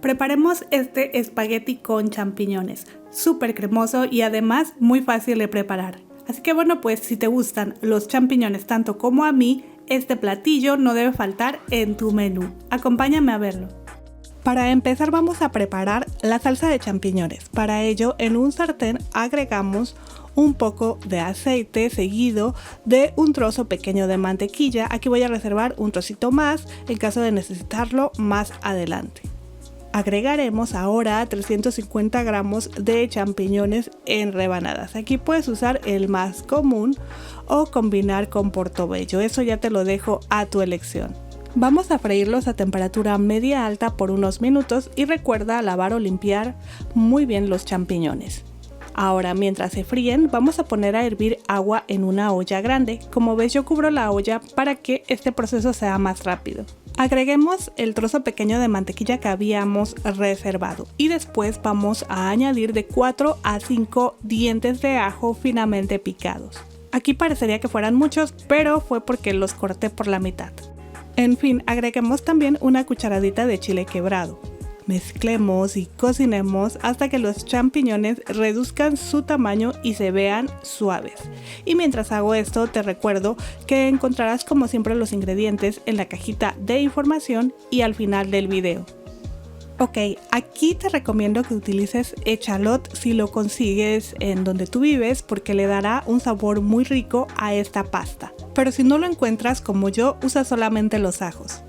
Preparemos este espagueti con champiñones, súper cremoso y además muy fácil de preparar. Así que bueno, pues si te gustan los champiñones tanto como a mí, este platillo no debe faltar en tu menú. Acompáñame a verlo. Para empezar vamos a preparar la salsa de champiñones. Para ello, en un sartén agregamos un poco de aceite seguido de un trozo pequeño de mantequilla. Aquí voy a reservar un trocito más en caso de necesitarlo más adelante. Agregaremos ahora 350 gramos de champiñones en rebanadas. Aquí puedes usar el más común o combinar con portobello. Eso ya te lo dejo a tu elección. Vamos a freírlos a temperatura media alta por unos minutos y recuerda lavar o limpiar muy bien los champiñones. Ahora, mientras se fríen, vamos a poner a hervir agua en una olla grande. Como ves, yo cubro la olla para que este proceso sea más rápido. Agreguemos el trozo pequeño de mantequilla que habíamos reservado y después vamos a añadir de 4 a 5 dientes de ajo finamente picados. Aquí parecería que fueran muchos, pero fue porque los corté por la mitad. En fin, agreguemos también una cucharadita de chile quebrado. Mezclemos y cocinemos hasta que los champiñones reduzcan su tamaño y se vean suaves. Y mientras hago esto, te recuerdo que encontrarás como siempre los ingredientes en la cajita de información y al final del video. Ok, aquí te recomiendo que utilices echalot si lo consigues en donde tú vives porque le dará un sabor muy rico a esta pasta. Pero si no lo encuentras como yo, usa solamente los ajos.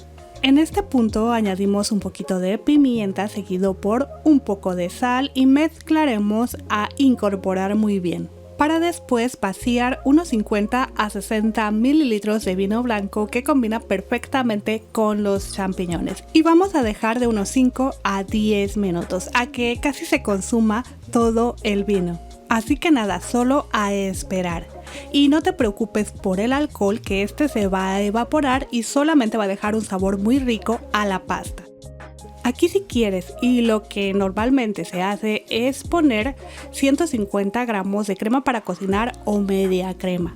En este punto añadimos un poquito de pimienta seguido por un poco de sal y mezclaremos a incorporar muy bien. Para después vaciar unos 50 a 60 mililitros de vino blanco que combina perfectamente con los champiñones. Y vamos a dejar de unos 5 a 10 minutos a que casi se consuma todo el vino. Así que nada, solo a esperar. Y no te preocupes por el alcohol, que este se va a evaporar y solamente va a dejar un sabor muy rico a la pasta. Aquí si quieres, y lo que normalmente se hace es poner 150 gramos de crema para cocinar o media crema.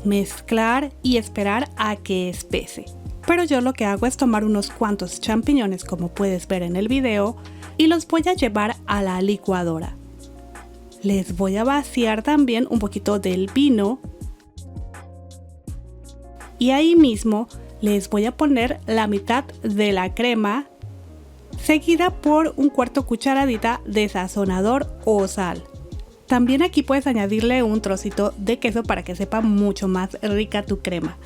Mezclar y esperar a que espese. Pero yo lo que hago es tomar unos cuantos champiñones como puedes ver en el video y los voy a llevar a la licuadora. Les voy a vaciar también un poquito del vino y ahí mismo les voy a poner la mitad de la crema seguida por un cuarto cucharadita de sazonador o sal. También aquí puedes añadirle un trocito de queso para que sepa mucho más rica tu crema.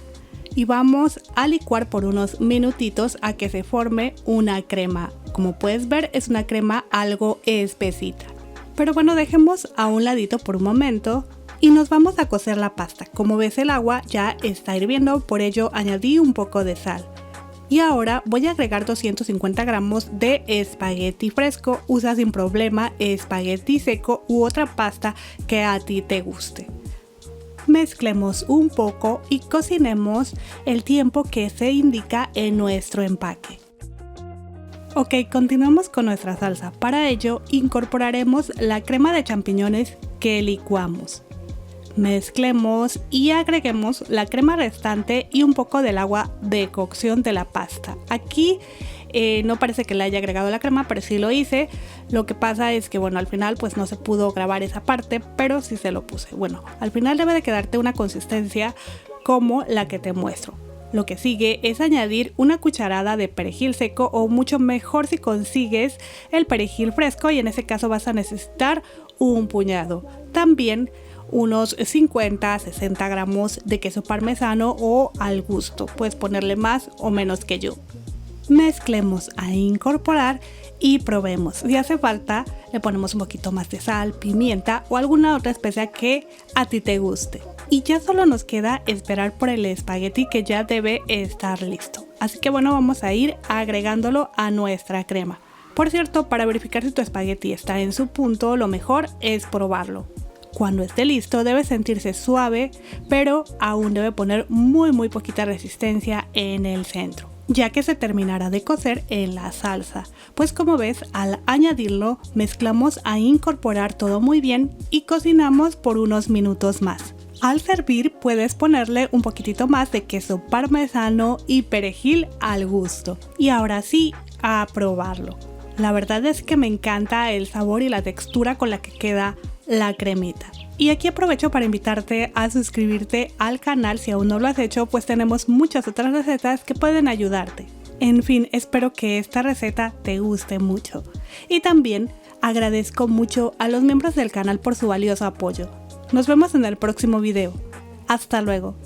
Y vamos a licuar por unos minutitos a que se forme una crema. Como puedes ver, es una crema algo espesita. Pero bueno, dejemos a un ladito por un momento y nos vamos a cocer la pasta. Como ves, el agua ya está hirviendo, por ello añadí un poco de sal. Y ahora voy a agregar 250 gramos de espagueti fresco. Usa sin problema espagueti seco u otra pasta que a ti te guste. Mezclemos un poco y cocinemos el tiempo que se indica en nuestro empaque. Ok, continuamos con nuestra salsa. Para ello incorporaremos la crema de champiñones que licuamos. Mezclemos y agreguemos la crema restante y un poco del agua de cocción de la pasta. Aquí no parece que le haya agregado la crema, pero sí lo hice. Lo que pasa es que bueno, al final pues no se pudo grabar esa parte, pero sí se lo puse. Bueno, al final debe de quedarte una consistencia como la que te muestro. Lo que sigue es añadir una cucharada de perejil seco o mucho mejor si consigues el perejil fresco y en ese caso vas a necesitar un puñado. También unos 50 a 60 gramos de queso parmesano o al gusto, puedes ponerle más o menos que yo. Mezclemos a incorporar y probemos. Si hace falta le ponemos un poquito más de sal, pimienta o alguna otra especia que a ti te guste. Y ya solo nos queda esperar por el espagueti que ya debe estar listo. Así que bueno, vamos a ir agregándolo a nuestra crema. Por cierto, para verificar si tu espagueti está en su punto, lo mejor es probarlo. Cuando esté listo debe sentirse suave, pero aún debe poner muy poquita resistencia en el centro, ya que se terminará de cocer en la salsa. Pues como ves, al añadirlo mezclamos a incorporar todo muy bien y cocinamos por unos minutos más. Al servir puedes ponerle un poquitito más de queso parmesano y perejil al gusto. Y ahora sí, a probarlo. La verdad es que me encanta el sabor y la textura con la que queda la cremita. Y aquí aprovecho para invitarte a suscribirte al canal si aún no lo has hecho, pues tenemos muchas otras recetas que pueden ayudarte. En fin, espero que esta receta te guste mucho. Y también agradezco mucho a los miembros del canal por su valioso apoyo. Nos vemos en el próximo video. Hasta luego.